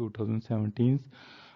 2017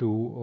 2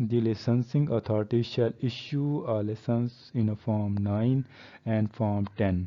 The licensing authority shall issue a license in a Form 9 and Form 10.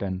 10,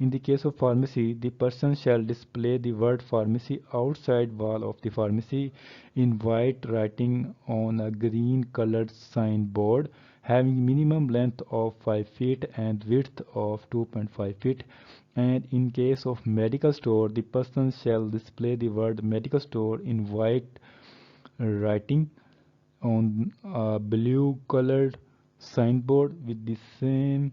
In the case of pharmacy, the person shall display the word pharmacy outside wall of the pharmacy in white writing on a green colored signboard having minimum length of 5 feet and width of 2.5 feet. And in case of medical store, the person shall display the word medical store in white writing on a blue colored signboard with the same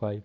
5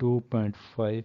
2.5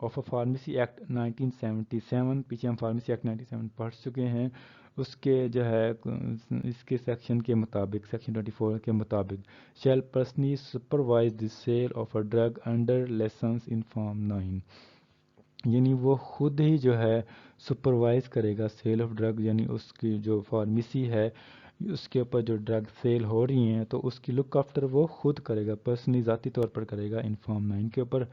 of pharmacy act 1977، پیچھے ہم pharmacy act 97 پڑھ چکے ہیں، اس کے جو ہے اس کے section کے مطابق، سیکشن 24 کے مطابق shall personally supervise the sale of a drug under licence in form 9، یعنی وہ خود ہی جو ہے سپروائز کرے گا سیل آف ڈرگ، یعنی اس کی جو فارمیسی ہے اس کے اوپر جو ڈرگ سیل ہو رہی ہیں تو اس کی لک آفٹر وہ خود کرے گا، پرسنلی ذاتی طور پر کرے گا ان فارم 9 کے اوپر۔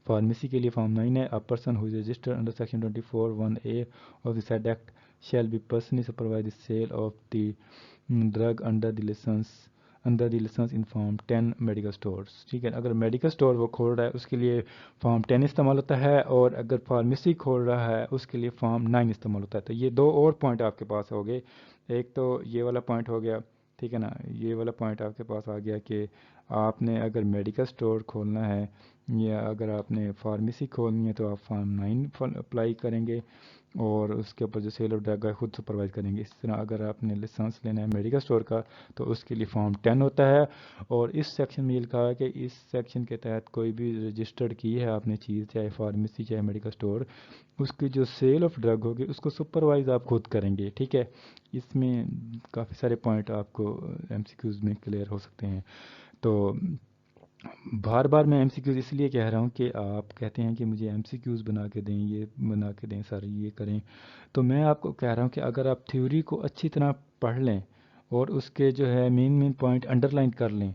فارمیسی کے لیے فارم 9 ہے، a person who is registered under section 24(1)(a) of the said act shall be personally supervise the sale of the drug under the licence in form 10 medical stores, ٹھیک ہے۔ اگر medical store وہ کھول رہا ہے اس کے لیے فارم 10 استعمال ہوتا ہے، اور اگر فارمیسی کھول رہا ہے اس کے لیے فارم 9 استعمال ہوتا ہے۔ تو یہ دو اور پوائنٹ آپ کے پاس ہو گئے، ایک تو یہ والا پوائنٹ ہو گیا، ٹھیک ہے نا، یہ والا پوائنٹ آپ کے پاس آ گیا کہ آپ نے اگر میڈیکل اسٹور کھولنا ہے یا اگر آپ نے فارمیسی کھولنی ہے تو آپ فارم 9 اپلائی کریں گے، اور اس کے اوپر جو سیل آف ڈرگ ہے خود سپروائز کریں گے۔ اس طرح اگر آپ نے لائسنس لینا ہے میڈیکل اسٹور کا تو اس کے لیے فارم 10 ہوتا ہے، اور اس سیکشن میں یہ لکھا ہے کہ اس سیکشن کے تحت کوئی بھی رجسٹرڈ کی ہے آپ نے چیز، چاہے فارمیسی چاہے میڈیکل اسٹور، اس کی جو سیل آف ڈرگ ہوگی اس کو سپروائز آپ خود کریں گے، ٹھیک ہے۔ اس میں کافی سارے پوائنٹ آپ کو ایم سی کیوز میں کلیئر ہو سکتے ہیں۔ تو بار بار میں ایم سی کیوز اس لیے کہہ رہا ہوں کہ آپ کہتے ہیں کہ مجھے ایم سی کیوز بنا کے دیں، یہ بنا کے دیں سر، یہ کریں، تو میں آپ کو کہہ رہا ہوں کہ اگر آپ تھیوری کو اچھی طرح پڑھ لیں اور اس کے جو ہے مین پوائنٹ انڈر لائن کر لیں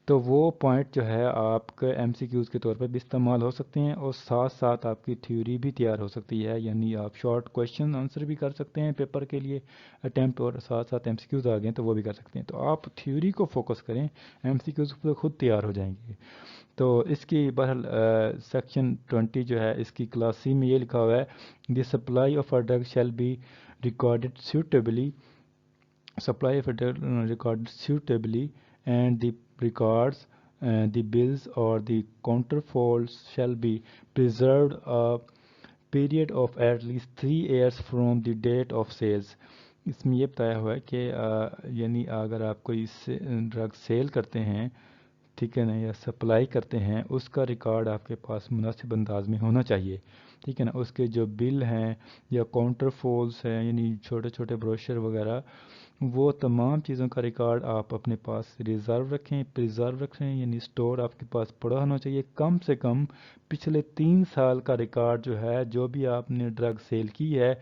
تو وہ پوائنٹ جو ہے آپ کے ایم سی کیوز کے طور پر بھی استعمال ہو سکتے ہیں، اور ساتھ ساتھ آپ کی تھیوری بھی تیار ہو سکتی ہے، یعنی آپ شارٹ کویشچن آنسر بھی کر سکتے ہیں پیپر کے لیے اٹیمپٹ، اور ساتھ ساتھ ایم سی کیوز آ گئے تو وہ بھی کر سکتے ہیں۔ تو آپ تھیوری کو فوکس کریں، ایم سی کیوز خود تیار ہو جائیں گے۔ تو اس کی بہرحال سیکشن 20 جو ہے اس کی کلاس سی میں یہ لکھا ہوا ہے، the supply of a drug shall be recorded suitably, supply of a drug recorded suitably, and the records, the bills or the counterfoils shall be preserved a period of at least 3 years from the date of sales۔ اس میں یہ بتایا ہوا ہے کہ یعنی اگر آپ کوئی ڈرگ سیل کرتے ہیں، ٹھیک ہے نا، یا سپلائی کرتے ہیں، اس کا ریکارڈ آپ کے پاس مناسب انداز میں ہونا چاہیے، ٹھیک ہے نا۔ اس کے جو بل ہیں یا کاؤنٹر فولز ہیں، یعنی چھوٹے چھوٹے بروشر وغیرہ، وہ تمام چیزوں کا ریکارڈ آپ اپنے پاس ریزرو رکھیں، پریزرو رکھیں، یعنی اسٹور آپ کے پاس پڑا ہونا چاہیے۔ کم سے کم پچھلے 3 سال کا ریکارڈ جو ہے، جو بھی آپ نے ڈرگ سیل کی ہے،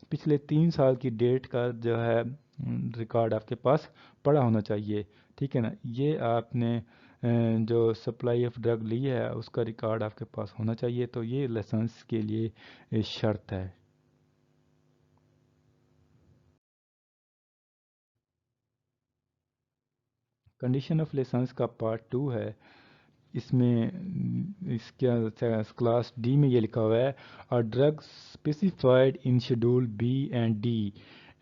پچھلے 3 سال کی ڈیٹ کا جو ہے ریکارڈ آپ کے پاس پڑا ہونا چاہیے، ٹھیک ہے نا۔ یہ آپ نے جو سپلائی آف ڈرگ لی ہے اس کا ریکارڈ آپ کے پاس ہونا چاہیے، تو یہ لائسنس کے لیے شرط ہے۔ کنڈیشن آف لائسنس کا پارٹ 2 ہے، اس میں اس کا کلاس ڈی میں یہ لکھا ہوا ہے، اور drug specified in schedule B and D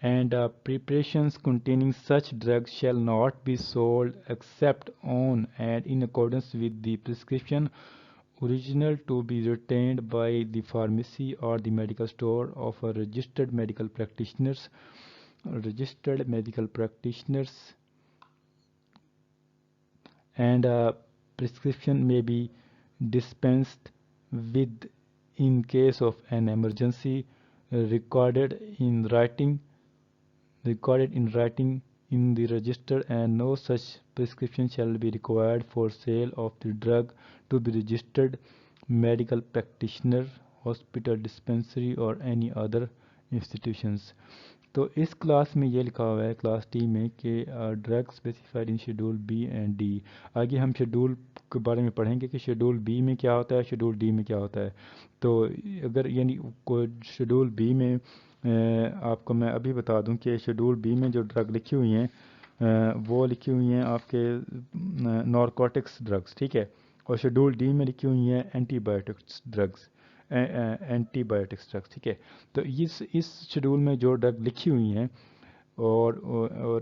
and preparations containing such drugs shall not be sold except on and in accordance with the prescription original to be retained by the pharmacy or the medical store of a registered medical practitioners and a prescription may be dispensed with in case of an emergency, recorded in writing in the register, and no such prescription shall be required for sale of the drug to the registered medical practitioner, hospital, dispensary or any other institutions۔ تو اس class میں یہ لکھا ہوا ہے class T میں کہ drug specified in schedule B and D. آگے ہم شیڈول کے بارے میں پڑھیں گے کہ شیڈول بی میں کیا ہوتا ہے، شیڈول ڈی میں کیا ہوتا ہے۔ تو اگر یعنی کوئی شیڈول بی میں آپ کو میں ابھی بتا دوں کہ شیڈول بی میں جو ڈرگ لکھی ہوئی ہیں وہ لکھی ہوئی ہیں آپ کے نارکوٹکس ڈرگس، ٹھیک ہے، اور شیڈول ڈی میں لکھی ہوئی ہیں اینٹی بایوٹکس ڈرگس، ٹھیک ہے۔ تو اس شیڈول میں جو ڈرگ لکھی ہوئی ہیں اور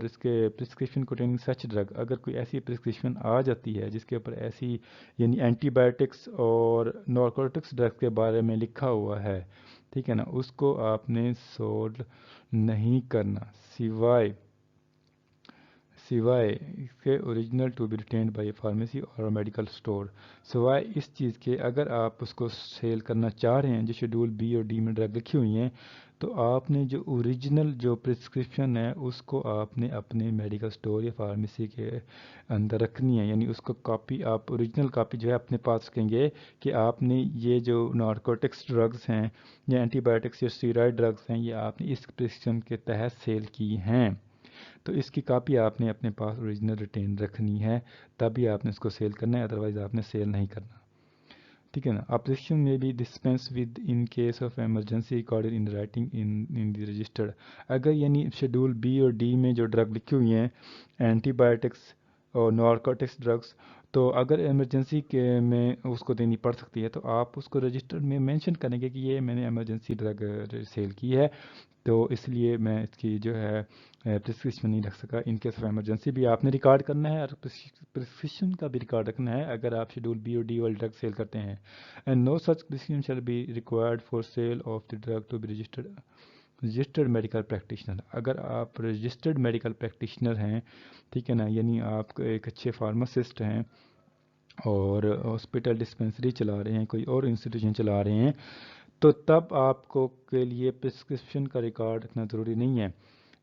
اس کے پرسکرپشن کوٹینگ سچ ڈرگ، اگر کوئی ایسی پرسکرپشن آ جاتی ہے جس کے اوپر ایسی یعنی اینٹی بایوٹکس اور نارکوٹکس ڈرگ کے بارے میں لکھا ہوا ہے، ٹھیک ہے نا، اس کو آپ نے سول نہیں کرنا سوائے اس کے original to be retained by pharmacy اور میڈیکل اسٹور، سوائے اس چیز کے اگر آپ اس کو سیل کرنا چاہ رہے ہیں جو شیڈول بی اور ڈی میں ڈرگ لکھی ہوئی ہیں، تو آپ نے جو اوریجنل جو پرسکرپشن ہے اس کو آپ نے اپنے میڈیکل اسٹور یا فارمیسی کے اندر رکھنی ہے، یعنی اس کو کاپی آپ اوریجنل کاپی جو ہے اپنے پاس رکھیں گے کہ آپ نے یہ جو نارکوٹکس ڈرگز ہیں یا اینٹی بایوٹکس یا اسٹیرائڈ ڈرگز ہیں یہ آپ نے اس پرسکرپشن کے تحت سیل کی ہیں، تو اس کی کاپی آپ نے اپنے پاس اوریجنل ریٹین رکھنی ہے، تبھی آپ نے اس کو سیل کرنا ہے، ادروائز آپ نے سیل نہیں کرنا، ٹھیک ہے نا۔ اپریشن میں بھی dispense with in case of emergency recorded in writing in the registered, اگر یعنی شیڈول بی اور ڈی میں جو ڈرگ لکھی ہوئی ہیں اینٹی بایوٹکس اور نارکوٹکس ڈرگس، تو اگر ایمرجنسی کے میں اس کو دینی پڑ سکتی ہے تو آپ اس کو رجسٹر میں مینشن کریں گے کہ یہ میں نے ایمرجنسی ڈرگ سیل کی ہے، تو اس لیے میں اس کی جو ہے پرسکرپشن نہیں رکھ سکا۔ ان کیس آف ایمرجنسی بھی آپ نے ریکارڈ کرنا ہے اور پرسکرپشن کا بھی ریکارڈ رکھنا ہے اگر آپ شیڈول بی اور ڈی والی ڈرگ سیل کرتے ہیں۔ And no such prescription shall be required for sale of the drug to be registered medical practitioner, اگر آپ رجسٹرڈ میڈیکل پریکٹیشنر ہیں، ٹھیک ہے نا، یعنی آپ ایک اچھے فارماسسٹ ہیں اور ہاسپٹل ڈسپنسری چلا رہے ہیں، کوئی اور انسٹیٹیوشن چلا رہے ہیں، تو تب آپ کو کے لیے پرسکرپشن کا ریکارڈ رکھنا ضروری نہیں ہے،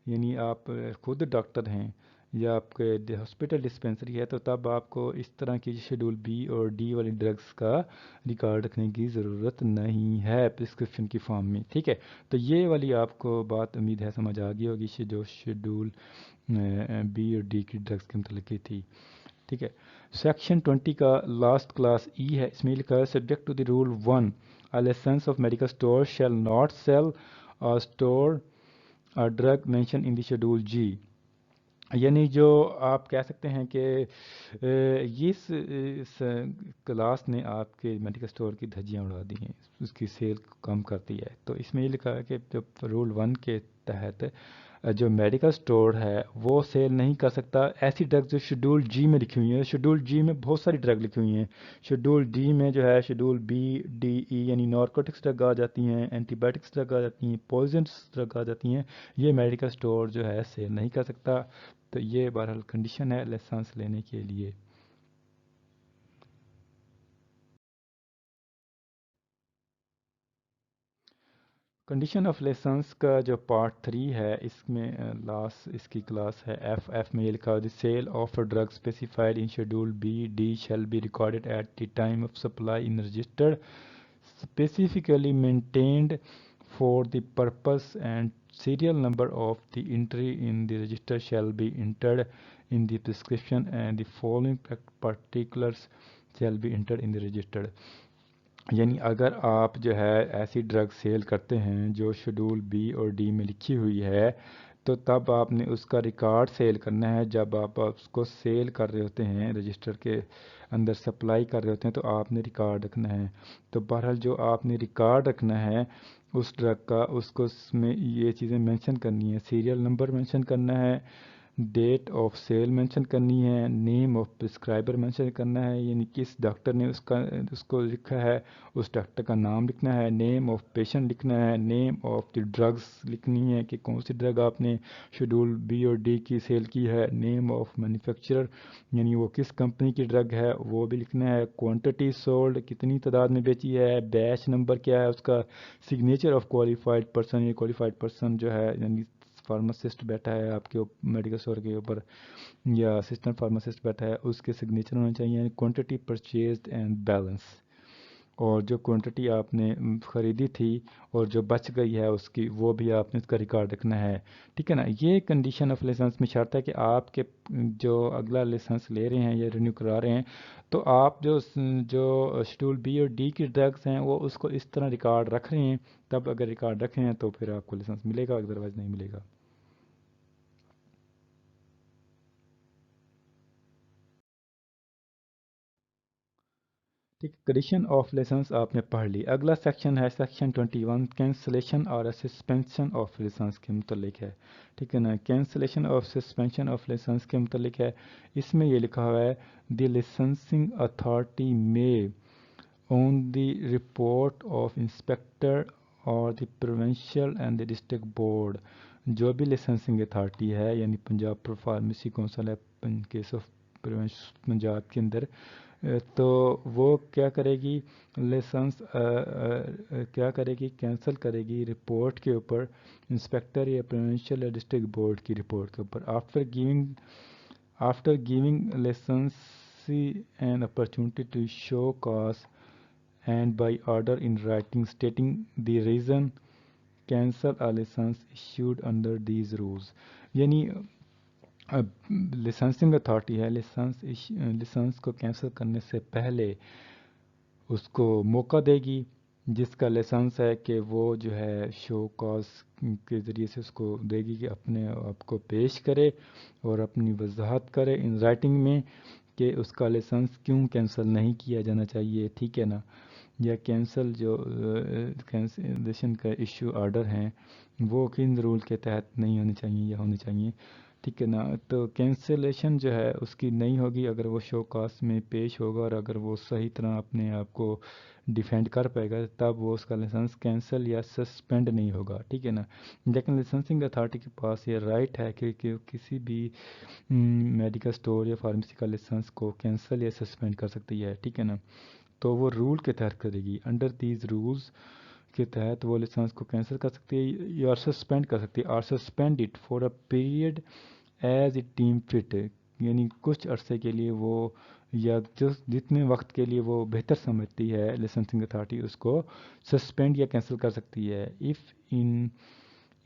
یعنی آپ خود ڈاکٹر ہیں یا آپ کے ہاسپٹل ڈسپنسری ہے تو تب آپ کو اس طرح کی شیڈول بی اور ڈی والی ڈرگس کا ریکارڈ رکھنے کی ضرورت نہیں ہے پرسکرپشن کی فارم میں، ٹھیک ہے۔ تو یہ والی آپ کو بات امید ہے سمجھ آ گئی ہوگی جو شیڈول بی اور ڈی کی ڈرگس کے متعلق کی تھی، ٹھیک ہے۔ سیکشن 20 کا لاسٹ کلاس ای ہے، اس میں لکھا ہے subject to the rule 1 a license of medical store shall not sell or store a drug mentioned in the schedule G، یعنی جو آپ کہہ سکتے ہیں کہ اس کلاس نے آپ کے میڈیکل اسٹور کی دھجیاں اڑا دی ہیں، اس کی سیل کم کرتی ہے، تو اس میں یہ لکھا ہے کہ جو رول 1 کے تحت جو میڈیکل اسٹور ہے وہ سیل نہیں کر سکتا ایسی ڈرگ جو شیڈول جی میں لکھی ہوئی ہیں۔ شیڈول جی میں بہت ساری ڈرگ لکھی ہوئی ہیں، شیڈول ڈی میں جو ہے شیڈول بی ڈی ای یعنی نارکوٹکس ڈرگ آ جاتی ہیں، اینٹی بایوٹکس ڈرگ آ جاتی ہیں، پوائزنس ڈرگ آ جاتی ہیں، یہ میڈیکل اسٹور جو ہے سیل نہیں کر سکتا، تو یہ بہرحال کنڈیشن ہے لائسنس لینے کے لیے۔ کنڈیشن آف لائسنس کا جو پارٹ 3 ہے اس میں اس کی کلاس ہے ایف میں یہ لکھا the sale of drug specified in schedule B D shall be recorded at the time of supply in registered specifically maintained for the purpose and serial number of the entry in the register shall be entered in the prescription and the following particulars shall be entered in the register، یعنی اگر آپ جو ہے ایسی drug sale کرتے ہیں جو schedule B اور ڈی میں لکھی ہوئی ہے تو تب آپ نے اس کا ریکارڈ سیل کرنا ہے، جب آپ اس کو سیل کر رہے ہوتے ہیں رجسٹر کے اندر سپلائی کر رہے ہوتے ہیں تو آپ نے ریکارڈ رکھنا ہے، تو بہرحال جو آپ نے ریکارڈ رکھنا ہے اس ڈرگ کا اس کو اس میں یہ چیزیں مینشن کرنی ہے، سیریل نمبر مینشن کرنا ہے، ڈیٹ آف سیل مینشن کرنی ہے، نیم آف پرسکرائبر مینشن کرنا ہے، یعنی کس ڈاکٹر نے اس کو لکھا ہے اس ڈاکٹر کا نام لکھنا ہے، نیم آف پیشنٹ لکھنا ہے، نیم آف دی ڈرگس لکھنی ہے کہ کون سی ڈرگ آپ نے شیڈول بی اور ڈی کی سیل کی ہے، نیم آف مینوفیکچرر یعنی وہ کس کمپنی کی ڈرگ ہے وہ بھی لکھنا ہے، کوانٹٹی سولڈ کتنی تعداد میں بیچی ہے، بیچ نمبر کیا ہے اس کا، سگنیچر آف کوالیفائڈ پرسن، یہ کوالیفائڈ پرسن جو ہے یعنی فارماسسٹ بیٹھا ہے آپ کے میڈیکل اسٹور کے اوپر یا اسسٹنٹ فارماسسٹ بیٹھا ہے اس کے سگنیچر ہونے چاہیے، کوانٹٹی پرچیزڈ اینڈ بیلنس، اور جو کوانٹٹی آپ نے خریدی تھی اور جو بچ گئی ہے اس کی وہ بھی آپ نے اس کا ریکارڈ رکھنا ہے، ٹھیک ہے نا۔ یہ کنڈیشن آف لائسنس میں شرط ہے کہ آپ کے جو اگلا لائسنس لے رہے ہیں یا رینیو کرا رہے ہیں تو آپ جو شیڈول بی اور ڈی کی ڈرگس ہیں وہ اس کو اس طرح ریکارڈ رکھ رہے ہیں، تب اگر ریکارڈ رکھے ہیں تو پھر آپ کو لائسنس ملے گا، ادروائز نہیں ملے گا۔ ٹھیک، کنڈیشن آف لائسنس آپ نے پڑھ لی، اگلا سیکشن ہے سیکشن 21 کینسلیشن اور سسپینشن آف لائسنس کے متعلق ہے، ٹھیک ہے نا۔ Cancellation of suspension of licence کے متعلق ہے، اس میں یہ لکھا ہوا ہے دی لائسنسنگ اتھارٹی میں آن دی رپورٹ آف انسپیکٹر اور the provincial and the district board, جو بھی لائسنسنگ اتھارٹی ہے یعنی پنجاب فارمیسی کونسل ہے ان کیس آف پنجاب کے اندر، تو وہ کیا کرے گی، لائسنس کیا کرے گی، کینسل کرے گی رپورٹ کے اوپر، انسپیکٹر یا پروونشل یا ڈسٹرکٹ بورڈ کی رپورٹ کے اوپر، after giving licensee an opportunity to show cause and by order in writing stating the reason cancel a license issued under these rules. یعنی لائسنسنگ اتھارٹی ہے، licence کو cancel کرنے سے پہلے اس کو موقع دے گی جس کا لائسنس ہے کہ وہ جو ہے شو کاز کے ذریعے سے اس کو دے گی کہ اپنے آپ کو پیش کرے اور اپنی وضاحت کرے ان رائٹنگ میں کہ اس کا لائسنس کیوں کینسل نہیں کیا جانا چاہیے، ٹھیک ہے نا، یا کینسل جو کینسلیشن کا ایشو آرڈر ہیں وہ کن رول کے تحت نہیں ہونے چاہیے یا ہونے چاہیے، ٹھیک ہے نا۔ تو کینسلیشن جو ہے اس کی نہیں ہوگی اگر وہ شو کاز میں پیش ہوگا اور اگر وہ صحیح طرح اپنے آپ کو ڈیفینڈ کر پائے گا تب وہ اس کا لائسنس کینسل یا سسپینڈ نہیں ہوگا، ٹھیک ہے نا۔ لیکن لائسنسنگ اتھارٹی کے پاس یہ رائٹ ہے کہ کسی بھی میڈیکل اسٹور یا فارمیسی کا لائسنس کو کینسل یا سسپینڈ کر سکتی ہے، ٹھیک ہے نا۔ تو وہ رول کے تحت کرے گی، انڈر دیز رولز کے تحت وہ لائسنس کو کینسل کر سکتی ہے یا سسپینڈ کر سکتی ہے، اور suspend it for a period as it deem fit, یعنی کچھ عرصے کے لیے وہ یا جتنے وقت کے لیے وہ بہتر سمجھتی ہے لائسنسنگ اتھارٹی اس کو سسپینڈ یا کینسل کر سکتی ہے، if in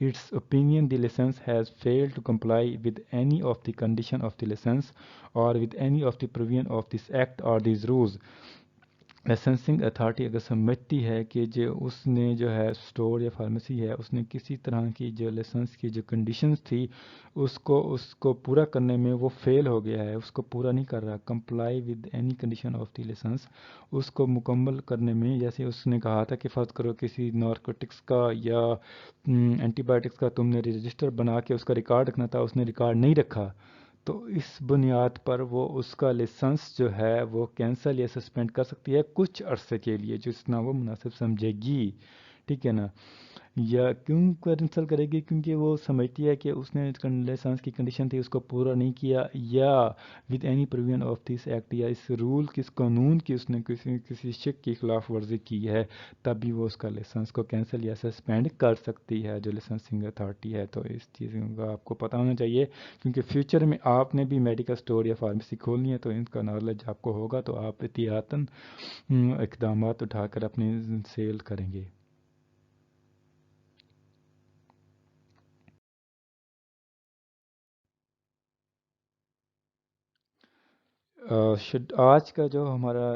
its opinion the license has failed to comply with any of the condition of the license or with any of the provision of this act or these rules۔ Licensing authority اگر سمجھتی ہے کہ جو اس نے جو ہے store یا pharmacy ہے اس نے کسی طرح کی جو لائسنس کی جو کنڈیشنز تھی اس کو پورا کرنے میں وہ فیل ہو گیا ہے، اس کو پورا نہیں کر رہا، comply with any condition of the licence, اس کو مکمل کرنے میں، جیسے اس نے کہا تھا کہ فرض کرو کسی نارکوٹکس کا یا اینٹی بایوٹکس کا تم نے رجسٹر بنا کے اس کا ریکارڈ رکھنا تھا، اس نے ریکارڈ نہیں رکھا، تو اس بنیاد پر وہ اس کا لائسنس جو ہے وہ کینسل یا سسپینڈ کر سکتی ہے کچھ عرصے کے لیے جتنا وہ مناسب سمجھے گی، ٹھیک ہے نا۔ یا کیوں کینسل کرے گی؟ کیونکہ وہ سمجھتی ہے کہ اس نے لائسنس کی کنڈیشن تھی اس کو پورا نہیں کیا، یا with any provision of this act, یا اس رول کس قانون کی اس نے کسی شک کی خلاف ورزی کی ہے تب بھی وہ اس کا لائسنس کو کینسل یا سسپینڈ کر سکتی ہے جو لائسنسنگ اتھارٹی ہے۔ تو اس چیز کا آپ کو پتہ ہونا چاہیے کیونکہ فیوچر میں آپ نے بھی میڈیکل اسٹور یا فارمیسی کھولنی ہے تو ان کا نالج آپ کو ہوگا تو آپ احتیاطاً اقدامات اٹھا کر اپنی سیل کریں گے۔ آج کا جو ہمارا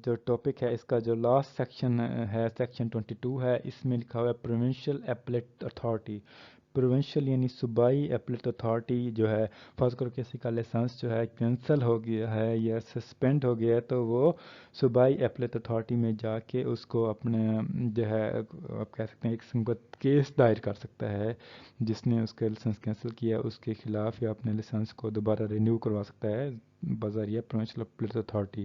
جو ٹاپک ہے اس کا جو لاسٹ سیکشن ہے سیکشن 22 ہے، اس میں لکھا ہوا ہے پروونشل ایپلیٹ اتھارٹی۔ پروونشل یعنی صوبائی ایپلیٹ اتھارٹی جو ہے، فرض کرو کسی کا لائسنس جو ہے کینسل ہو گیا ہے یا سسپینڈ ہو گیا ہے تو وہ صوبائی ایپلیٹ اتھارٹی میں جا کے اس کو اپنے جو ہے آپ کہہ سکتے ہیں ایک قسم کا کیس دائر کر سکتا ہے، جس نے اس کا لائسنس کینسل کیا اس کے خلاف، یا اپنے لائسنس کو دوبارہ رینیو کروا سکتا ہے بذریعہ پروونشل ایپلیٹ اتھارٹی۔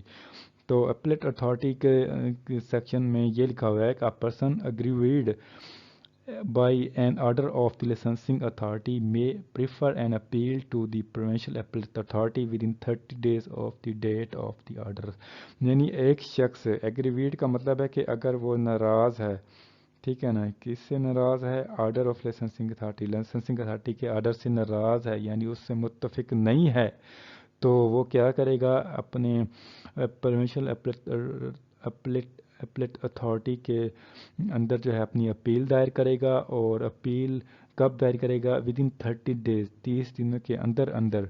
تو ایپلیٹ اتھارٹی کے سیکشن میں یہ لکھا ہوا ہے کہ a person aggrieved by an order of the licensing authority may prefer an appeal to the provincial appellate authority within 30 days of the date of the order۔ یعنی ایک شخص ایگریویڈ کا مطلب ہے کہ اگر وہ ناراض ہے، ٹھیک ہے نا، کس سے ناراض ہے؟ Order of licensing authority, licensing authority کے آرڈر سے ناراض ہے، یعنی اس سے متفق نہیں ہے، تو وہ کیا کرے گا؟ اپنے پروونشل ایپلیٹ اتھارٹی کے اندر جو ہے اپنی اپیل دائر کرے گا، اور اپیل کب دائر کرے گا؟ ود ان 30 ڈیز، 30 دنوں کے اندر اندر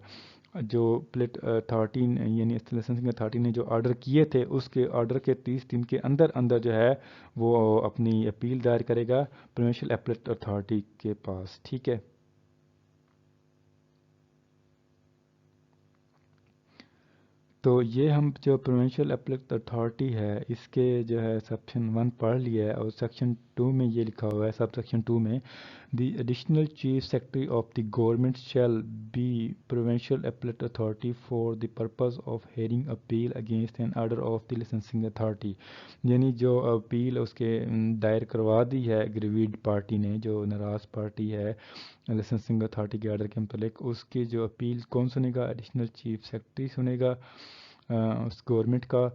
جو ایپلیٹ اتھارٹی یعنی لائسنسنگ اتھارٹی نے جو آرڈر کیے تھے اس کے آرڈر کے 30 دن کے اندر اندر جو ہے وہ اپنی اپیل دائر کرے گا پروونشل ایپلیٹ اتھارٹی کے پاس، ٹھیک ہے۔ تو یہ ہم جو پروونشل ایپلیٹ اتھارٹی ہے اس کے جو ہے سیکشن 1 پڑھ لیا ہے، اور سیکشن 2 میں یہ لکھا ہوا ہے، سب سیکشن 2 میں the additional chief secretary of the government shall be provincial appellate authority for the purpose of hearing appeal against an order of the licensing authority, یعنی جو اپیل اس کے دائر کروا دی ہے اگریویڈ پارٹی نے، جو ناراض پارٹی ہے لائسنسنگ اتھارٹی کے آرڈر کے متعلق، اس کی جو اپیل کون سنے گا؟ ایڈیشنل چیف سیکرٹری سنے گا اس گورنمنٹ کا،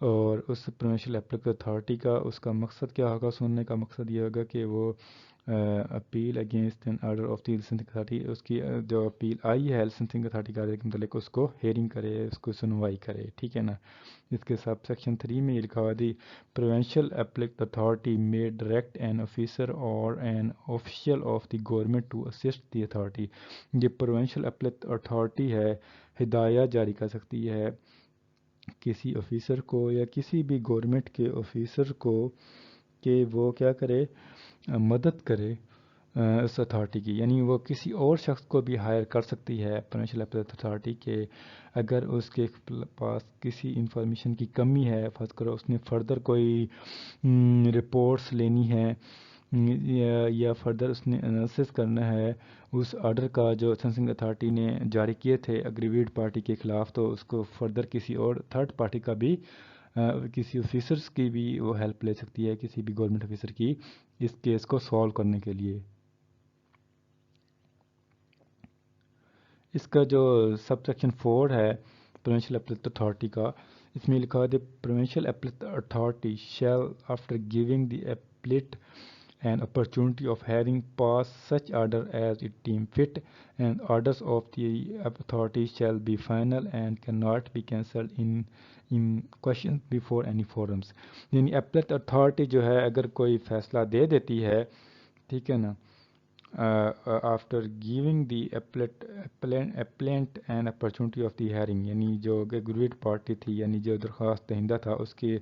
اور اس پروونشل اپیلیٹ اتھارٹی کا اس کا مقصد کیا ہوگا؟ سننے کا مقصد یہ ہوگا کہ وہ appeal against an order of the licensing authority, اس کی جو اپیل آئی ہے لائسنسنگ اتھارٹی کے آرڈر کے متعلق اس کو ہیئرنگ کرے، اس کو سنوائی کرے، ٹھیک ہے نا۔ اس کے سب سیکشن 3 میں یہ لکھا ہوا the provincial appellate authority may direct an officer or an official of the government to assist the authority، یہ پروونشل اپیلیٹ اتھارٹی ہے ہدایات جاری کر سکتی ہے کسی آفیسر کو یا کسی بھی گورنمنٹ کے آفیسر کو کہ وہ کیا کرے؟ مدد کرے اس اتھارٹی کی، یعنی وہ کسی اور شخص کو بھی ہائر کر سکتی ہے پروونشل اپیلیٹ اتھارٹی کے، اگر اس کے پاس کسی انفارمیشن کی کمی ہے، فرض کرو اس نے فردر کوئی رپورٹس لینی ہے یا فردر اس نے انالیسس کرنا ہے اس آرڈر کا جو لائسنسنگ اتھارٹی نے جاری کیے تھے اگریویڈ پارٹی کے خلاف، تو اس کو فردر کسی اور تھرڈ پارٹی کا بھی کسی آفیسرس کی بھی وہ ہیلپ لے سکتی ہے، کسی بھی گورنمنٹ آفیسر کی، اس کیس کو سالو کرنے کے لیے۔ اس کا جو سب سیکشن 4 ہے پروونشل اپیلیٹ اتھارٹی کا، اس میں لکھا ہے the provincial appellate authority shell after giving the appellate an opportunity of hearing pass such order as it deem fit, and orders of the authority shall be final and cannot be cancelled in question before any forums، یعنی appellate authority جو ہے اگر کوئی فیصلہ دے دیتی ہے، ٹھیک ہے نا، after giving the appellant an opportunity of the hearing, یعنی جو اگریویڈ پارٹی تھی، یعنی جو درخواست دہندہ تھا، اس کی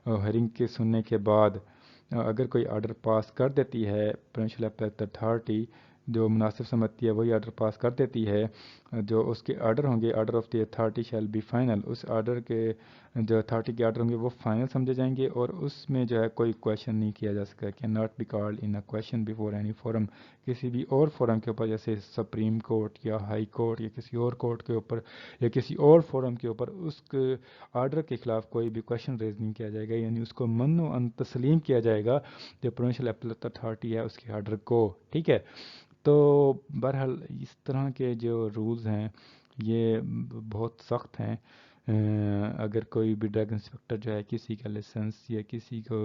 ہیئرنگ کے سننے کے بعد اگر کوئی آرڈر پاس کر دیتی ہے پروونشل اپیلیٹ اتھارٹی، جو مناسب سمجھتی ہے وہی آرڈر پاس کر دیتی ہے، جو اس کے آرڈر ہوں گے، order of the authority shall be final, اس آرڈر کے جو اتھارٹی کے آرڈر ہوں گے وہ فائنل سمجھے جائیں گے، اور اس میں جو ہے کوئی کویشچن نہیں کیا جا سکتا، can not be called in a question before any forum, کسی بھی اور فورم کے اوپر، جیسے سپریم کورٹ یا ہائی کورٹ یا کسی اور کورٹ کے اوپر یا کسی اور فورم کے اوپر اس کے آرڈر کے خلاف کوئی بھی کویشچن ریز نہیں کیا جائے گا، یعنی اس کو ان تسلیم کیا جائے گا جو پروونشل اپیلیٹ اتھارٹی ہے اس کے آرڈر کو، ٹھیک ہے۔ تو بہرحال اس طرح کے جو رولز ہیں یہ بہت سخت ہیں، اگر کوئی بھی ڈرگ انسپیکٹر جو ہے کسی کا لائسنس یا کسی کو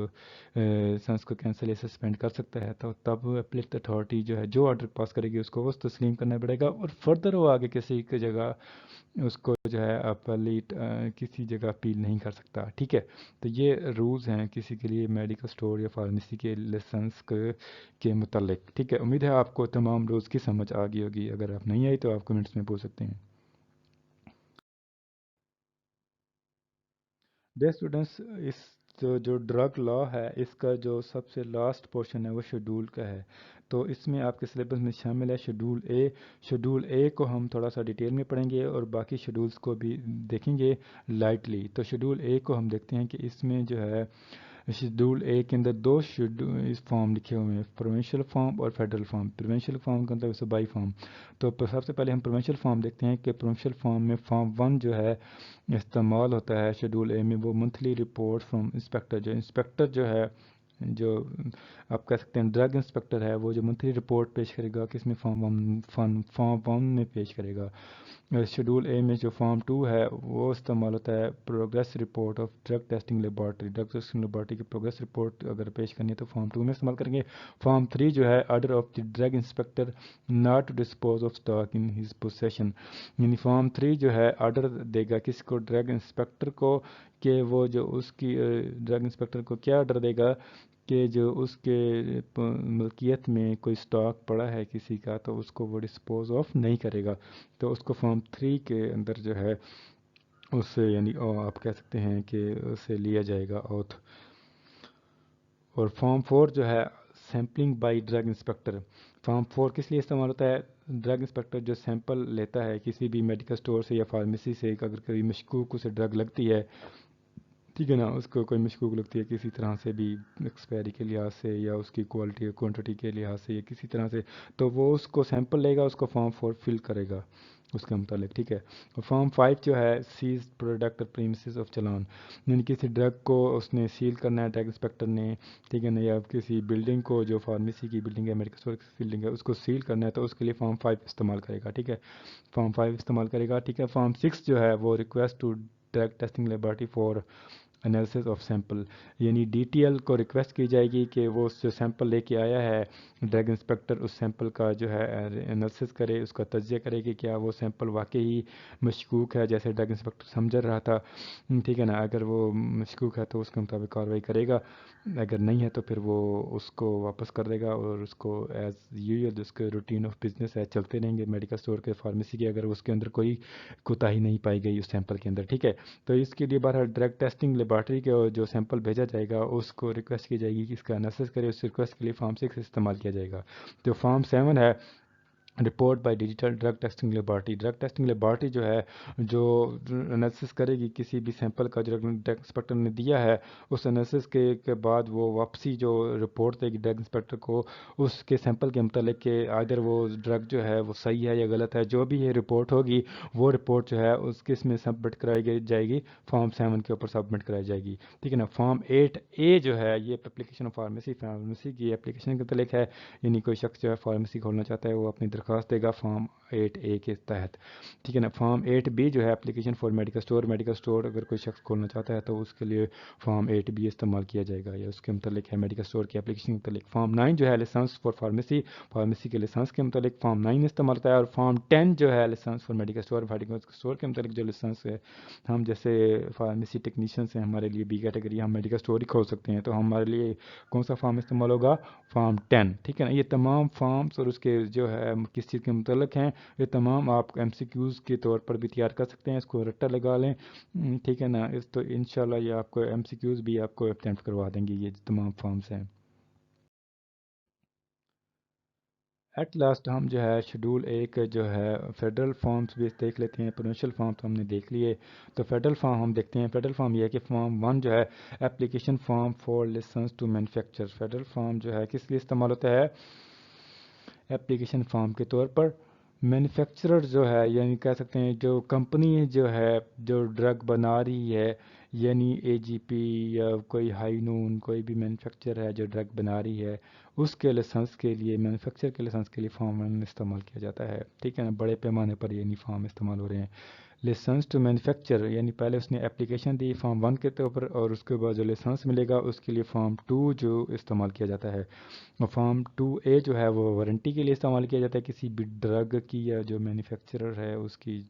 لائسنس کو کینسل یا سسپینڈ کر سکتا ہے، تو تب اپیلیٹ اتھارٹی جو ہے جو آرڈر پاس کرے گی اس کو وہ تسلیم کرنا پڑے گا، اور فردر وہ آگے کسی کی جگہ اس کو جو ہے اپیلیٹ کسی جگہ اپیل نہیں کر سکتا، ٹھیک ہے۔ تو یہ رولز ہیں کسی کے لیے میڈیکل سٹور یا فارمیسی کے لائسنس کے متعلق، ٹھیک ہے۔ امید ہے آپ کو تمام رولز کی سمجھ آ گئی ہوگی، اگر آپ نہیں آئی تو آپ کمنٹس میں پوچھ سکتے ہیں۔ ڈیئر اسٹوڈنٹس، اس جو ڈرگ لا ہے اس کا جو سب سے لاسٹ پورشن ہے وہ شیڈول کا ہے، تو اس میں آپ کے سلیبس میں شامل ہے شیڈول اے۔ شیڈول اے کو ہم تھوڑا سا ڈیٹیل میں پڑھیں گے اور باقی شیڈولز کو بھی دیکھیں گے لائٹلی۔ تو شیڈول اے کو ہم دیکھتے ہیں کہ اس میں جو ہے شیڈول اے کے اندر دو فارم لکھے ہوئے ہیں، پروونشل فارم اور فیڈرل فارم۔ پروونشل فارم کا مطلب صوبائی فارم۔ تو سب سے پہلے ہم پروونشل فارم دیکھتے ہیں کہ پروونشل فارم میں فارم 1 جو ہے استعمال ہوتا ہے شیڈول اے میں، وہ منتھلی رپورٹ فرام انسپیکٹر، جو انسپیکٹر جو ہے، جو آپ کہہ سکتے ہیں ڈرگ انسپیکٹر ہے، وہ جو منتھلی رپورٹ پیش کرے گا کس میں؟ فارم 1 میں پیش کرے گا۔ شیڈول اے میں جو فارم 2 ہے وہ استعمال ہوتا ہے progress report of drug testing laboratory, drug testing laboratory کی پروگریس رپورٹ اگر پیش کرنی ہے تو فارم 2 میں استعمال کریں گے۔ فارم 3 جو ہے order of the drug inspector not to dispose of stock in his possession, یعنی فارم 3 جو ہے آرڈر دے گا کس کو؟ ڈرگ انسپیکٹر کو، کہ وہ جو اس کی ڈرگ انسپیکٹر کو کیا آرڈر دے گا کہ جو اس کے ملکیت میں کوئی سٹاک پڑا ہے کسی کا تو اس کو وہ ڈسپوز آف نہیں کرے گا، تو اس کو فارم 3 کے اندر جو ہے اس سے یعنی آپ کہہ سکتے ہیں کہ اسے لیا جائے گا اوتھ۔ اور فارم 4 جو ہے sampling by drug inspector, form 4 کس لیے استعمال ہوتا ہے؟ ڈرگ انسپیکٹر جو سیمپل لیتا ہے کسی بھی میڈیکل سٹور سے یا فارمیسی سے، اگر کوئی مشکوک اسے ڈرگ لگتی ہے ٹھیک ہے نا، اس کو کوئی مشکوک لگتی ہے کسی طرح سے بھی، ایکسپائری کے لحاظ سے یا اس کی کوالٹی کوانٹٹی کے لحاظ سے یا کسی طرح سے، تو وہ اس کو سیمپل لے گا، اس کو فارم 4 فل کرے گا اس کے متعلق، ٹھیک ہے۔ اور فارم 5 جو ہے سیز پروڈکٹ پریمسز آف چلان، یعنی کسی ڈرگ کو اس نے سیل کرنا ہے ڈرگ انسپیکٹر نے، ٹھیک ہے نا، یا کسی بلڈنگ کو جو فارمیسی کی بلڈنگ ہے، میڈیکل اسٹور کی بلڈنگ ہے، اس کو سیل کرنا ہے تو اس کے لیے فارم 5 استعمال کرے گا، ٹھیک ہے، فارم 5 استعمال کرے گا، ٹھیک ہے۔ فارم 6 جو ہے وہ request to drug testing laboratory for analysis of sample, یعنی ڈی ٹی ایل کو ریکویسٹ کی جائے گی کہ وہ جو سیمپل لے کے آیا ہے ڈرگ انسپیکٹر، اس سیمپل کا جو ہے انالیسس کرے، اس کا تجزیہ کرے کہ کیا وہ سیمپل واقعی مشکوک ہے جیسے ڈرگ انسپیکٹر سمجھ رہا تھا، ٹھیک ہے نا۔ اگر وہ مشکوک ہے تو اس کے مطابق کارروائی کرے گا، اگر نہیں ہے تو پھر وہ اس کو واپس کر دے گا اور اس کو ایز یوزل اس کے روٹین آف بزنس ہے چلتے رہیں گے میڈیکل اسٹور کے فارمیسی کے، اگر اس کے اندر کوئی کوتاہی نہیں پائی گئی اس سیمپل کے اندر، ٹھیک ہے۔ تو اس کے لیے بہرحال ڈرگ ٹیسٹنگ لیبارٹری کے جو سیمپل بھیجا جائے گا اس کو ریکویسٹ کی جائے گی کہ اس کا انالیسس کرے، اس ریکویسٹ کے لیے فارم 6 استعمال کیا جائے گا۔ جو فارم 7 ہے report by digital drug testing laboratory, drug testing laboratory جو ہے جو انالیسس کرے گی کسی بھی سیمپل کا جو ڈرگ انسپیکٹر نے دیا ہے، اس انالیسس کے بعد وہ واپسی جو رپورٹ دے گی ڈرگ انسپیکٹر کو اس کے سیمپل کے متعلق کہ ادھر وہ ڈرگ جو ہے وہ صحیح ہے یا غلط ہے، جو بھی یہ رپورٹ ہوگی وہ رپورٹ جو ہے اس کس میں سبمٹ کرائی جائے گی، فارم 7 کے اوپر سبمٹ کرائی جائے گی، ٹھیک ہے نا۔ فارم 8A جو ہے یہ اپلیکیشن آف فارمیسی کی اپلیکیشن کے متعلق ہے، یعنی کوئی شخص جو ہے فارمیسی کھولنا چاہتا ہے وہ اپنی درخواست دے گا فارم 8A کے تحت، ٹھیک ہے نا۔ فارم 8B جو ہے اپلیکیشن فار میڈیکل اسٹور اگر کوئی شخص کھولنا چاہتا ہے تو اس کے لیے فارم 8B استعمال کیا جائے گا یا اس کے متعلق ہے میڈیکل اسٹور کی اپلیکیشن کے متعلق۔ فارم 9 جو ہے لائسنس فار فارمیسی کے لائسنس کے متعلق فارم 9 استعمال ہوتا ہے، اور فارم 10 جو ہے لائسنس فار میڈیکل اسٹور کے متعلق جو لائسنس ہے، ہم جیسے فارمیسی ٹیکنیشینس ہیں ہمارے لیے بی کیٹیگری، ہم میڈیکل اسٹور ہی کھول سکتے ہیں، تو ہمارے لیے کون سا فارم استعمال ہوگا، فارم 10، ٹھیک ہے نا۔ یہ تمام فارمز اور اس کے جو ہے کس چیز کے متعلق ہیں یہ تمام آپ ایم سی کیوز کے طور پر بھی تیار کر سکتے ہیں، اس کو رٹا لگا لیں، ٹھیک ہے نا۔ اس تو انشاءاللہ یہ آپ کو ایم سی کیوز بھی آپ کو اٹمپٹ کروا دیں گے یہ تمام فارمز ہیں۔ ایٹ لاسٹ ہم جو ہے شیڈول ایک جو ہے فیڈرل فارمز بھی دیکھ لیتے ہیں، پروونشل فارمز ہم نے دیکھ لیے، تو فیڈرل فارم ہم دیکھتے ہیں۔ فیڈرل فارم یہ ہے کہ فارم 1 جو ہے application form for licence to manufacture, federal form جو ہے کس لیے استعمال ہوتا ہے، اپلیکیشن فارم کے طور پر مینوفیکچرر جو ہے، یعنی کہہ سکتے ہیں جو کمپنی جو ہے جو ڈرگ بنا رہی ہے، یعنی اے جی پی یا کوئی ہائی نون کوئی بھی مینوفیکچر ہے جو ڈرگ بنا رہی ہے، اس کے لائسنس کے لیے مینوفیکچر کے لائسنس کے لیے فارم 1 استعمال کیا جاتا ہے، ٹھیک ہے نا۔ بڑے پیمانے پر یعنی فارم استعمال ہو رہے ہیں۔ لائسنس ٹو مینوفیکچر یعنی پہلے اس نے اپلیکیشن دی فارم 1 کے طور پر، اور اس کے بعد جو لائسنس ملے گا اس کے لیے فارم 2 جو استعمال کیا جاتا ہے۔ فارم 2A جو ہے وہ وارنٹی کے لیے استعمال کیا جاتا ہے کسی بھی ڈرگ کی، یا جو مینوفیکچرر ہے اس کی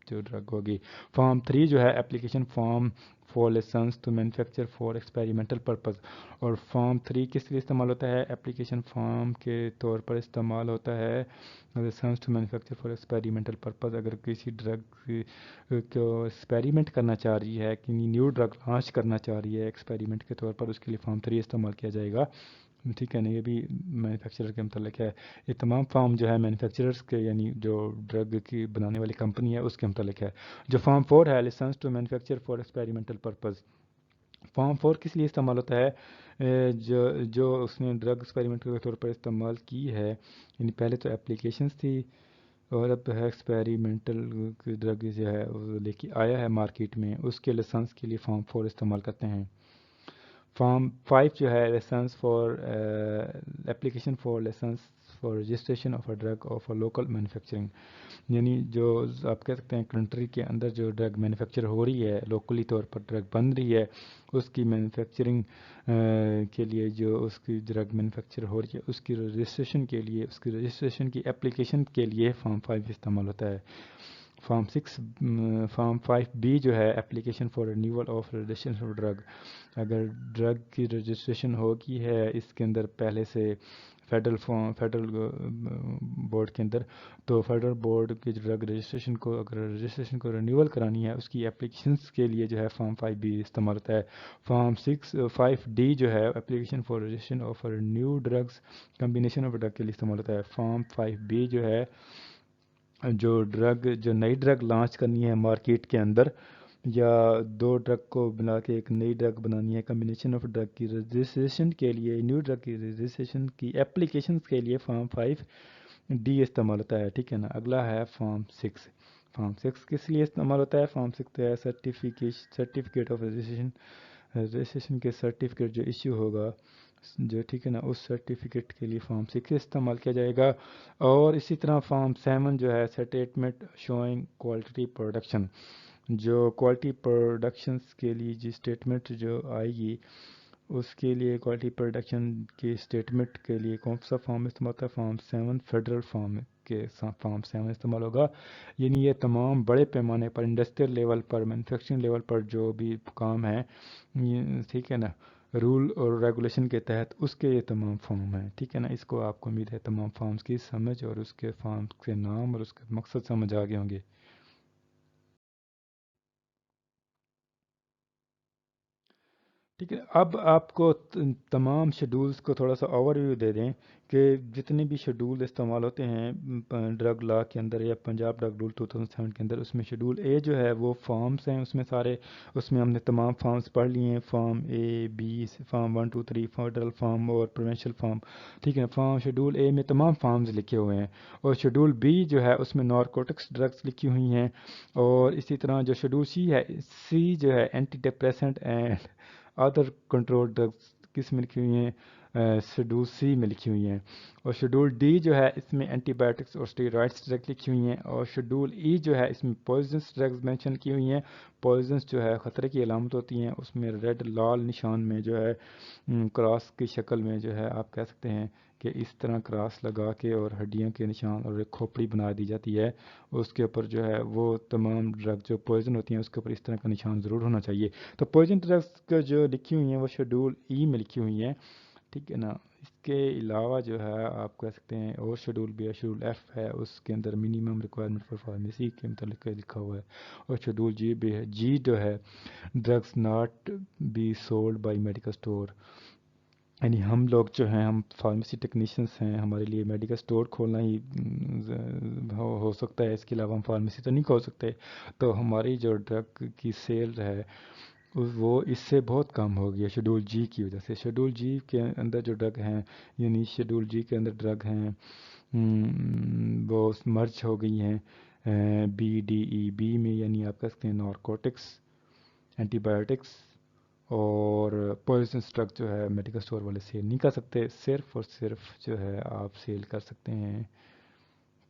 جو ڈرگ ہوگی۔ فارم 3 جو ہے application form for licence to manufacture for experimental purpose, اور فارم 3 کس لیے استعمال ہوتا ہے، اپلیکیشن فارم کے طور پر استعمال ہوتا ہے licence to manufacture for experimental purpose, اگر کسی ڈرگ کو ایکسپیریمنٹ کرنا چاہ رہی ہے، کہ نیو ڈرگ لانچ کرنا چاہ رہی ہے ایکسپیریمنٹ کے طور پر، اس کے لیے فارم 3 استعمال کیا جائے گا، ٹھیک ہے نا۔ یہ بھی مینوفیکچرر کے متعلق ہے، یہ تمام فارم جو ہے مینوفیکچررز کے یعنی جو ڈرگ کی بنانے والی کمپنی ہے اس کے متعلق ہے۔ جو فارم 4 ہے licence to manufacture for experimental purpose, form 4 کس لیے استعمال ہوتا ہے، جو اس نے ڈرگ ایکسپیریمنٹ کے طور پر استعمال کی ہے، یعنی پہلے تو اپلیکیشنز تھی اور اب ہے ایکسپیریمنٹل ڈرگ جو ہے وہ لے کے آیا ہے مارکیٹ میں، اس کے لائسنس کے لیے فارم 4 استعمال کرتے ہیں۔ فارم 5 جو ہے licence for application for licence for registration of a drug of a local manufacturing, یعنی جو آپ کہہ سکتے ہیں کنٹری کے اندر جو ڈرگ مینوفیکچر ہو رہی ہے، لوکلی طور پر ڈرگ بن رہی ہے، اس کی مینوفیکچرنگ کے لیے جو اس کی ڈرگ مینوفیکچر ہو رہی ہے اس کی رجسٹریشن کے لیے، اس کی رجسٹریشن کی اپلیکیشن کے لیے فارم 5 استعمال ہوتا ہے۔ فارم 5B جو ہے application for renewal of registration of drug, اگر ڈرگ کی رجسٹریشن ہوگی ہے اس کے اندر پہلے سے فیڈرل بورڈ کے اندر، تو فیڈرل بورڈ کی ڈرگ رجسٹریشن کو اگر رجسٹریشن کو رینیول کرانی ہے اس کی اپلیکیشنز کے لیے جو ہے فارم 5B استعمال ہوتا ہے۔ فارم 5D جو ہے application for registration of new drugs combination of drug کے لیے استعمال ہوتا ہے۔ فارم 5B جو ہے جو نئی ڈرگ لانچ کرنی ہے مارکیٹ کے اندر، یا دو ڈرگ کو بنا کے ایک نئی ڈرگ بنانی ہے، کمبینیشن آف ڈرگ کی رجسٹریشن کے لیے، نیو ڈرگ کی رجسٹریشن کی اپلیکیشنز کے لیے فارم 5D استعمال ہوتا ہے، ٹھیک ہے نا۔ اگلا ہے فارم 6۔ فارم 6 کس لیے استعمال ہوتا ہے؟ فارم 6 ہے سرٹیفکیٹ آف رجسٹریشن، رجسٹریشن کے سرٹیفکیٹ جو ایشو ہوگا جو، ٹھیک ہے نا، اس سرٹیفکیٹ کے لیے فارم 6 استعمال کیا جائے گا۔ اور اسی طرح فارم 7 جو ہے اسٹیٹمنٹ شوئنگ کوالٹی پروڈکشن، جو کوالٹی پروڈکشنز کے لیے جی اسٹیٹمنٹ جو آئے گی اس کے لیے، کوالٹی پروڈکشن کی اسٹیٹمنٹ کے لیے کون سا فارم استعمال ہوتا ہے؟ فارم 7 فیڈرل فارم کے فارم 7 استعمال ہوگا۔ یعنی یہ تمام بڑے پیمانے پر انڈسٹریل لیول پر، مینوفیکچرنگ لیول پر جو بھی کام ہے، ٹھیک ہے نا، رول اور ریگولیشن کے تحت اس کے یہ تمام فارم ہیں، ٹھیک ہے نا۔ اس کو آپ کو امید ہے تمام فارمز کی سمجھ اور اس کے فارم کے نام اور اس کے مقصد سمجھ آ گئے ہوں گے۔ ٹھیک ہے، اب آپ کو تمام شیڈولز کو تھوڑا سا اوور ویو دے دیں کہ جتنے بھی شیڈول استعمال ہوتے ہیں ڈرگ لا کے اندر یا پنجاب ڈرگ رول 2007 کے اندر، اس میں شیڈول اے جو ہے وہ فارمز ہیں، اس میں سارے، اس میں ہم نے تمام فارمز پڑھ لیے ہیں، form A B, form 1 2 3، federal form اور پروونشل فارم، ٹھیک ہے۔ فارم شیڈول اے میں تمام فارمز لکھے ہوئے ہیں، اور شیڈول بی جو ہے اس میں نارکوٹکس ڈرگس لکھی ہوئی ہیں، اور اسی طرح جو شیڈول سی جو ہے antidepressant and other control drugs کس میں لکھی ہوئی ہیں؟ شیڈول سی میں لکھی ہوئی ہیں۔ اور شیڈول ڈی جو ہے اس میں اینٹی بایوٹکس اور اسٹیرائڈس ڈرگ لکھی ہوئی ہیں، اور شیڈول ای جو ہے اس میں پوائزنس ڈرگز مینشن کی ہوئی ہیں۔ پوائزنس جو ہے خطرے کی علامت ہوتی ہیں، اس میں ریڈ لال نشان میں جو ہے کراس کی شکل میں جو ہے آپ کہہ سکتے ہیں کہ اس طرح کراس لگا کے اور ہڈیوں کے نشان اور ایک کھوپڑی بنا دی جاتی ہے، اس کے اوپر جو ہے وہ تمام ڈرگ جو پوائزن ہوتی ہیں اس کے اوپر اس طرح کا نشان ضرور ہونا چاہیے۔ تو پوائزن ڈرگس کا جو لکھی ہوئی ہیں وہ شیڈول ای میں لکھی ہوئی ہیں، ٹھیک ہے نا۔ اس کے علاوہ جو ہے آپ کہہ سکتے ہیں اور شیڈول بی ہے، شیڈول ایف ہے، اس کے اندر منیمم ریکوائرمنٹ فار فارمیسی کے متعلق لکھا ہوا ہے۔ اور شیڈول جی بھی ہے، جی جو ہے drugs not be sold by medical store, یعنی ہم لوگ جو ہیں، ہم فارمیسی ٹیکنیشینس ہیں، ہمارے لیے میڈیکل اسٹور کھولنا ہی ہو سکتا ہے، اس کے علاوہ ہم فارمیسی تو نہیں کھول سکتے۔ تو ہماری جو ڈرگ کی سیل ہے وہ اس سے بہت کم ہو گئی ہے شیڈول جی کی وجہ سے۔ شیڈول جی کے اندر جو ڈرگ ہیں، یعنی شیڈول جی کے اندر ڈرگ ہیں وہ مرج ہو گئی ہیں بی ڈی ای بی میں، یعنی آپ کہہ سکتے ہیں نارکوٹکس، اینٹی بایوٹکس اور پوائزنس ڈرگ جو ہے میڈیکل اسٹور والے سیل نہیں کر سکتے، صرف اور صرف جو ہے آپ سیل کر سکتے ہیں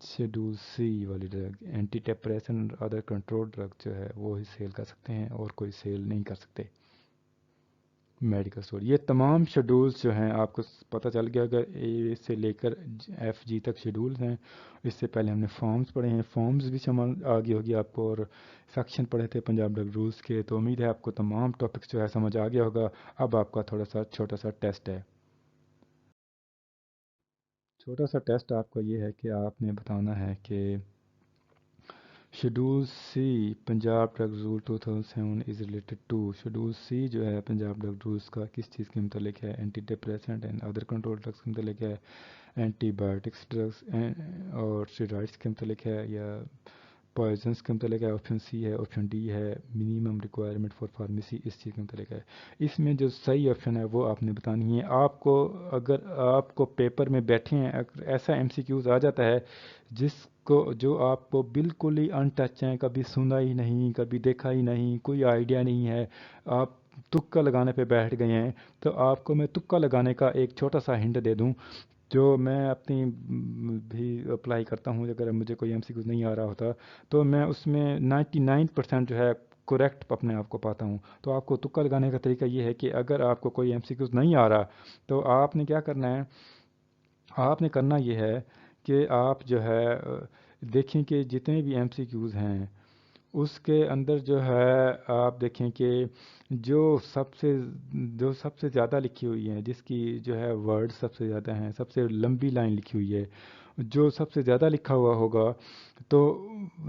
شیڈول سی والی ڈرگ، اینٹی ڈپریسن اور ادر کنٹرول ڈرگ جو ہے وہ ہی سیل کر سکتے ہیں، اور کوئی سیل نہیں کر سکتے میڈیکل اسٹور۔ یہ تمام شیڈولز جو ہیں آپ کو پتہ چل گیا، اگر اے سے لے کر ایف جی تک شیڈولز ہیں۔ اس سے پہلے ہم نے فارمز پڑھے ہیں، فارمز بھی سمجھ آگے ہوگی آپ کو، اور سیکشن پڑھے تھے پنجاب ڈرگ رولز کے۔ تو امید ہے آپ کو تمام ٹاپکس جو ہے سمجھ آ گیا ہوگا۔ اب آپ کا تھوڑا سا چھوٹا سا ٹیسٹ ہے، چھوٹا سا ٹیسٹ آپ کا یہ ہے کہ آپ نے بتانا ہے کہ schedule C Punjab drug rule 2007 is related to, schedule C جو ہے پنجاب ڈرگ رولز کا کس چیز کے متعلق ہے؟ Antidepressant and other control drugs کے متعلق ہے، اینٹی بایوٹکس ڈرگس اور اسٹیرائڈس کے متعلق ہے، یا پوائزنس کے متعلق ہے؟ آپشن سی ہے، آپشن ڈی ہے منیمم ریکوائرمنٹ فار فارمیسی، اس چیز کے متعلق ہے۔ اس میں جو صحیح آپشن ہے وہ آپ نے بتانی ہے۔ آپ کو اگر آپ کو پیپر میں بیٹھے ہیں اگر ایسا ایم سی کیوز آ جاتا ہے جس کو، جو آپ کو بالکل ہی ان ٹچ ہیں، کبھی سنا ہی نہیں، کبھی دیکھا ہی نہیں، کوئی آئیڈیا نہیں ہے، آپ تکا لگانے پہ بیٹھ گئے ہیں، تو آپ کو میں تکا لگانے کا ایک چھوٹا سا ہنٹ دے دوں جو میں اپنی بھی اپلائی کرتا ہوں۔ اگر مجھے کوئی ایم سی کیو نہیں آ رہا ہوتا تو میں اس میں 99% جو ہے کریکٹ اپنے آپ کو پاتا ہوں۔ تو آپ کو تکا لگانے کا طریقہ یہ ہے کہ اگر آپ کو کوئی ایم سی کیوز نہیں آ رہا تو آپ نے کیا کرنا ہے، آپ نے کرنا یہ ہے کہ آپ جو ہے دیکھیں کہ جتنے بھی ایم سی کیوز ہیں اس کے اندر جو ہے آپ دیکھیں کہ جو سب سے جو سب سے زیادہ لکھی ہوئی ہیں، جس کی جو ہے ورڈ سب سے زیادہ ہیں، سب سے لمبی لائن لکھی ہوئی ہے، جو سب سے زیادہ لکھا ہوا ہوگا، تو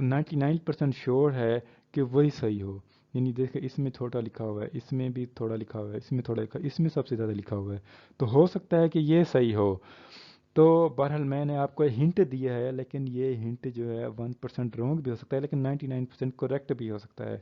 99% شور ہے کہ وہی صحیح ہو۔ یعنی دیکھیں اس میں چھوٹا لکھا ہوا ہے، اس میں بھی تھوڑا لکھا ہوا ہے، اس میں تھوڑا لکھا ہے، اس میں سب سے زیادہ لکھا ہوا ہے، تو ہو سکتا ہے کہ یہ صحیح ہو۔ تو بہرحال میں نے آپ کو ہنٹ دیا ہے، لیکن یہ ہنٹ جو ہے 1% رونگ بھی ہو سکتا ہے، لیکن 99% کریکٹ بھی ہو سکتا ہے۔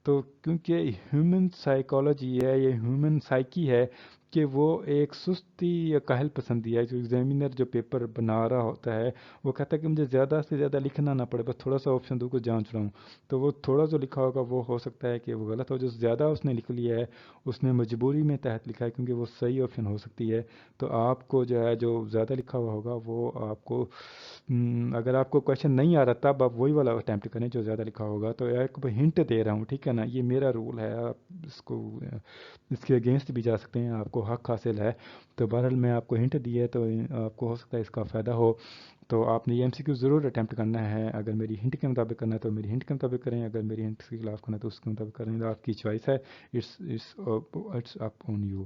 تو کیونکہ ہیومن سائیکالوجی ہے، یہ ہیومن سائیکی ہے کہ وہ ایک سستی یا کاہل پسندی ہے. جو ایگزامینر جو پیپر بنا رہا ہوتا ہے وہ کہتا ہے کہ مجھے زیادہ سے زیادہ لکھنا نہ پڑے، بس تھوڑا سا آپشن دو کو جانچ رہا ہوں. تو وہ تھوڑا جو لکھا ہوگا وہ ہو سکتا ہے کہ وہ غلط ہو. جو زیادہ اس نے لکھ لیا ہے اس نے مجبوری میں تحت لکھا ہے کیونکہ وہ صحیح آپشن ہو سکتی ہے. تو آپ کو جو ہے جو زیادہ لکھا ہوا ہوگا وہ آپ کو اگر آپ کو کویشچن نہیں آ رہا تب آپ وہی والا اٹیمپٹ کریں جو زیادہ لکھا ہوگا. تو ایک ہنٹ دے رہا ہوں، ٹھیک ہے نا، یہ میرا رول ہے، آپ اس کو اس کے اگینسٹ بھی جا سکتے ہیں، آپ کو حق حاصل ہے. تو بہرحال میں آپ کو ہنٹ دی ہے تو آپ کو ہو سکتا ہے اس کا فائدہ ہو. تو آپ نے یہ ایم سی کیو ضرور اٹیمپٹ کرنا ہے. اگر میری ہنٹ کے مطابق کرنا ہے تو میری ہنٹ کے مطابق کریں، اگر میری ہنٹ کے خلاف کرنا ہے تو اس کے مطابق کریں. تو آپ کی چوائس ہے، it's up on you.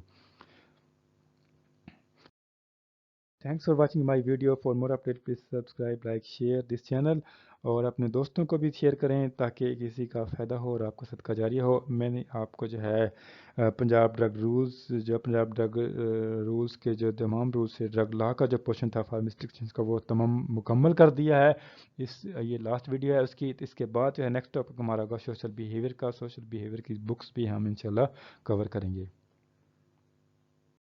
Thanks for watching my video. For more update please subscribe, like, share this channel, اور اپنے دوستوں کو بھی شیئر کریں تاکہ کسی کا فائدہ ہو اور آپ کو صدقہ جاریہ ہو. میں نے آپ کو جو ہے پنجاب ڈرگ رولز، جو پنجاب ڈرگ رولز کے جو تمام رولز سے ڈرگ لا کا جو پورشن تھا فارماسٹکس کا وہ تمام مکمل کر دیا ہے. یہ لاسٹ ویڈیو ہے اس کی. اس کے بعد جو ہے نیکسٹ ٹاپک ہمارا ہوگا سوشل بیہیویئر کا. سوشل بیہیویئر کی بکس بھی ہم انشاءاللہ کور کریں گے.